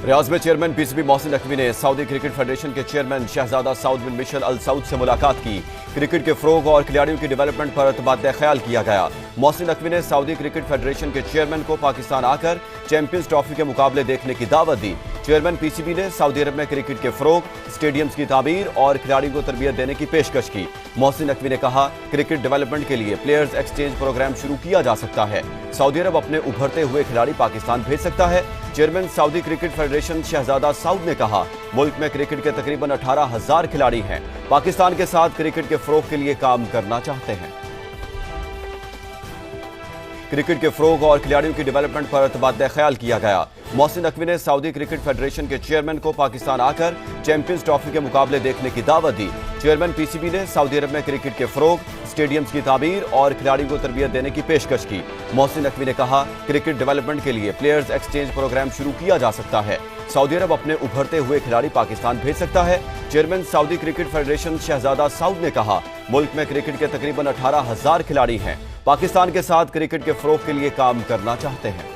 रियाज में chairman PCB Mohsin Naqvi ने Saudi cricket federation के चेयरमैन शहजादा सऊद बिन मिशेल अल सऊद से मुलाकात की। क्रिकेट के फ़रोग़ और खिलाड़ियों की डेवलपमेंट पर तबादला ख्याल किया गया। मोहसिन नकवी ने सऊदी क्रिकेट फेडरेशन के चेयरमैन को पाकिस्तान आकर चैंपियंस ट्रॉफी के मुकाबले देखने की दावत दी। चेयरमैन पीसीबी ने सऊदी अरब में क्रिकेट के फ़रोग़, स्टेडियम्स की तामीर और खिलाड़ियों को तरबियत देने की पेशकश की। मोहसिन नकवी ने कहा, क्रिकेट डेवलपमेंट के लिए प्लेयर्स एक्सचेंज प्रोग्राम शुरू किया जा सकता है। सऊदी अरब अपने उभरते हुए खिलाड़ी पाकिस्तान भेज सकता है। चेयरमैन सऊदी क्रिकेट फेडरेशन शहजादा सऊद ने कहा, मुल्क में क्रिकेट के तकरीबन 18,000 खिलाड़ी हैं। पाकिस्तान के साथ क्रिकेट के फ़रोग़ के लिए काम करना चाहते हैं। क्रिकेट के फ़रोग़ और खिलाड़ियों की डेवलपमेंट पर तबादला ख्याल किया गया। मोहसिन नकवी ने सऊदी क्रिकेट फेडरेशन के चेयरमैन को पाकिस्तान आकर चैंपियंस ट्रॉफी के मुकाबले देखने की दावत दी। चेयरमैन पीसीबी ने सऊदी अरब में क्रिकेट के फ़रोग़, स्टेडियम्स की तामीर और खिलाड़ियों को तरबियत देने की पेशकश की। मोहसिन नकवी ने कहा, क्रिकेट डेवलपमेंट के लिए प्लेयर्स एक्सचेंज प्रोग्राम शुरू किया जा सकता है। सऊदी अरब अपने उभरते हुए खिलाड़ी पाकिस्तान भेज सकता है। चेयरमैन सऊदी क्रिकेट फेडरेशन शहजादा सऊद ने कहा, मुल्क में क्रिकेट के तकरीबन 18,000 खिलाड़ी हैं। पाकिस्तान के साथ क्रिकेट के फ़रोग़ के लिए काम करना चाहते हैं।